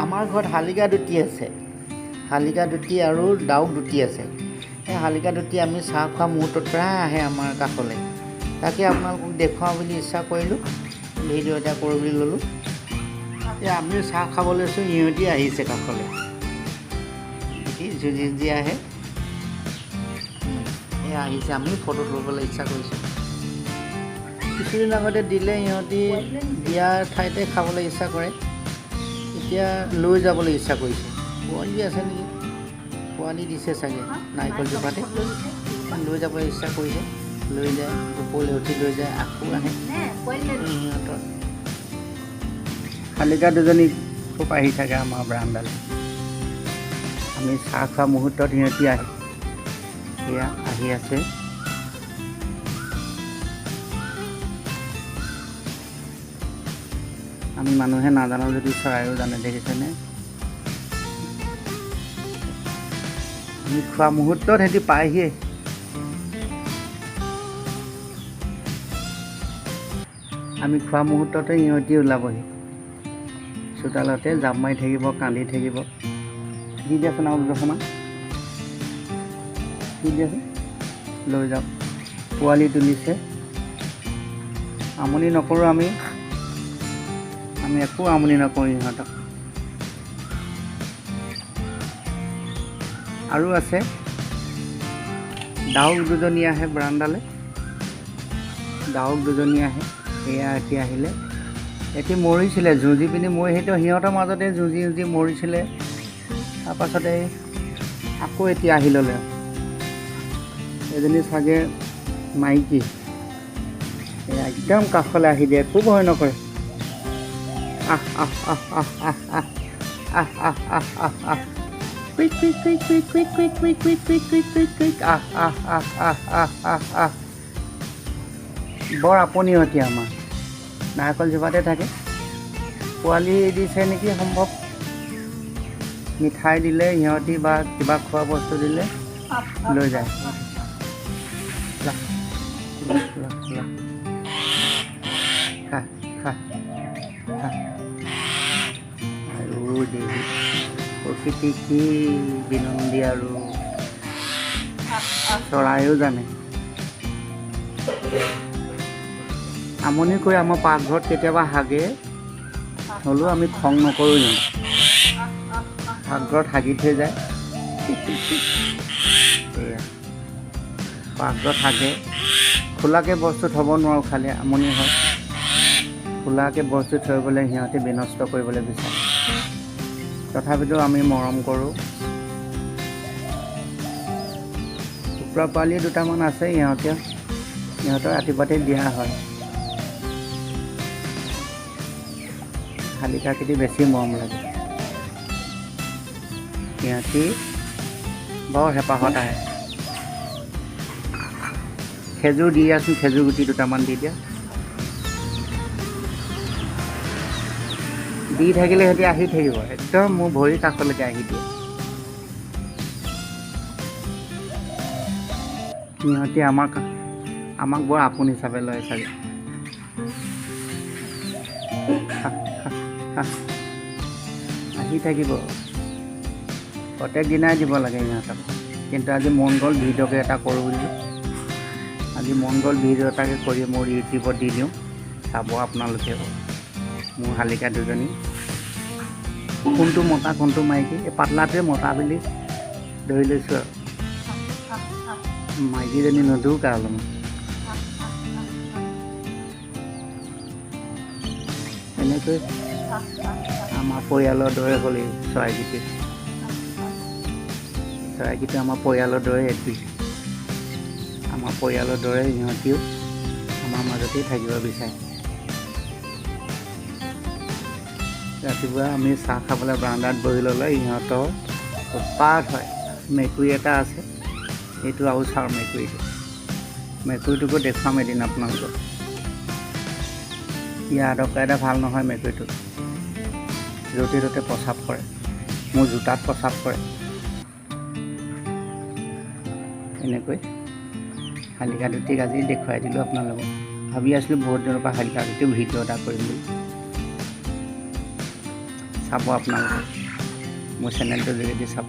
আমাৰ ঘৰত শালিকা দুটি আছে, শালিকা দুটি আৰু ডাউক দুটি আছে। সেই শালিকা দুটি আমি চাহ খোৱা মুহূৰ্তত প্ৰায় আহে আমাৰ কাষলৈ। তাকে আপোনালোকক দেখুৱাওঁ বুলি ইচ্ছা কৰিলোঁ, ভিডিঅ' এটা কৰোঁ বুলি ল'লোঁ। এই আমি চাহ খাব লৈছোঁ, ইহঁতি আহিছে কাষলৈ, যুঁজি যুঁজি আহে। এই আহিছে, আমি ফটো ল'বলৈ ইচ্ছা কৰিছোঁ। কিছুদিন আগতে দিলে, ইহঁতি দিয়াৰ ঠাইতে খাবলৈ ইচ্ছা কৰে। এতিয়া লৈ যাবলৈ ইচ্ছা কৰিছে। পোৱালি আছে নেকি, পোৱালি দিছে চাগে নাৰিকলজোপাতে, লৈ যাবলৈ ইচ্ছা কৰিছে। লৈ যায়, ওপৰলৈ উঠি লৈ যায়, আকৌ আহে। সিহঁতৰ শালিকা দুজনী খুব আহি থাকে আমাৰ বাৰান্দালৈ। আমি চাহ খোৱা মুহূৰ্তত সিহঁতি আহে, সেয়া আহি আছে। আমি মানুহে নাজানো যদি চৰাইও জানে, দেখিছেনে? আমি খোৱা মুহূৰ্তত সিহঁতি পায়হিয়ে। আমি খোৱা মুহূৰ্ততে ইহঁতি ওলাবহি, চোতালতে জাপ মাৰি থাকিব, কান্দি থাকিব। দি দিয়াচোন আৰু দুডোখৰমান, দি দিয়াচোন, লৈ যাওক। পোৱালি তুলিছে, আমনি নকৰোঁ আমি একো আমনি নকৰোঁ ইহঁতক। আৰু আছে, ডাউক দুজনী আহে বাৰান্দালৈ, ডাউক দুজনী আহে। সেয়া এতিয়া আহিলে, এটি মৰিছিলে, যুঁজি পিনি মৰি, সেইটো সিহঁতৰ মাজতে যুঁজি যুঁজি মৰিছিলে। তাৰপাছতে আকৌ এতিয়া আহি ল'লে। এজনী চাগে মাইকী, একদম কাষলৈ আহি দিয়ে, একো ভয় নকৰে। আহ আহ আহ আহ আহ আহ আহ আহ আহ আহ আহ, quick quick quick quick quick quick quick quick quick quick quick quick, আহ আহ আহ আহ আহ আহ আহ। বৰ আপুনিহতীয়া আমাৰ, নাৰিকলজোপাতে থাকে। পোৱালি দিছে নেকি সম্ভৱ, মিঠাই দিলে সিহঁতি বা কিবা খোৱা বস্তু দিলে লৈ যায়। খা খা খা। আৰু দেহি প্ৰকৃতি কি বিনন্দী, আৰু চৰাইও জানে। আমনি কৰি আমাৰ পাকঘৰত কেতিয়াবা হাগে, হ'লেও আমি খং নকৰোঁ। ইহঁত পাকঘৰত হাগি থৈ যায়। সেয়া পাকঘৰত হাগে, খোলাকৈ বস্তু থ'ব নোৱাৰোঁ, খালি আমনি হয়। খোলাকৈ বস্তু থৈ গ'লে সিহঁতে বিনষ্ট কৰিবলৈ বিচাৰে, তথাপিতো আমি মৰম কৰোঁ। কুকুৰা পোৱালি দুটামান আছে, সিহঁতৰ ৰাতিপুৱাতে দিয়া হয়। শালিকাকেইটি বেছি মৰম লাগে, সিহঁতি বৰ হেঁপাহত আহে। খেজুৰ দি আছোঁ, খেজুৰ গুটি দুটামান দি দিয়া। দি থাকিলে সিহঁতি আহি থাকিব, একদম মোৰ ভৰিৰ কাষলৈকে আহি দিয়ে। সিহঁতি আমাক বৰ আপোন হিচাপে লয় চাগে। আহি থাকিব, প্ৰত্যেক দিনাই দিব লাগে সিহঁতক। কিন্তু আজি মন গ'ল ভিডিঅ'কে এটা কৰোঁ বুলি, আজি মন গ'ল ভিডিঅ' এটাকে কৰি মোৰ ইউটিউবত দি দিওঁ, চাব আপোনালোকে। মোৰ শালিকা দুজনী, কোনটো মতা কোনটো মাইকী, এই পাতলাটোৱে মতা বুলি ধৰি লৈছোঁ আৰু। মাইকীজনী নদৌকা অলপমান। এনেকৈ আমাৰ পৰিয়ালৰ দৰে হ'ল এই চৰাইকেইটি। চৰাইকেইটি আমাৰ পৰিয়ালৰ দৰে এটি, আমাৰ পৰিয়ালৰ দৰে সিহঁতিও আমাৰ মাজতেই থাকিব বিচাৰে। ৰাতিপুৱা আমি চাহ খাবলৈ বাৰান্দাত বহি ল'লে ইহঁতৰ উৎপাত হয়। মেকুৰী এটা আছে, এইটো আৰু চাওঁ মেকুৰীটোকো দেখুৱাম এদিন আপোনালোকক। ইয়াৰ আদব কাইদা ভাল নহয় মেকুৰীটো, য'তে ত'তে প্ৰস্ৰাৱ কৰে, মোৰ জোতাত প্ৰস্ৰাৱ কৰে। এনেকৈ শালিকা দুটিক আজি দেখুৱাই দিলোঁ আপোনালোকক। ভাবি আছিলোঁ বহুত দিনৰ পৰা শালিকা দুটিক ভিডিঅ' এটা কৰিম বুলি। চাব আপোনালোকে মোৰ চেনেলটোৰ যোগেদি চাব।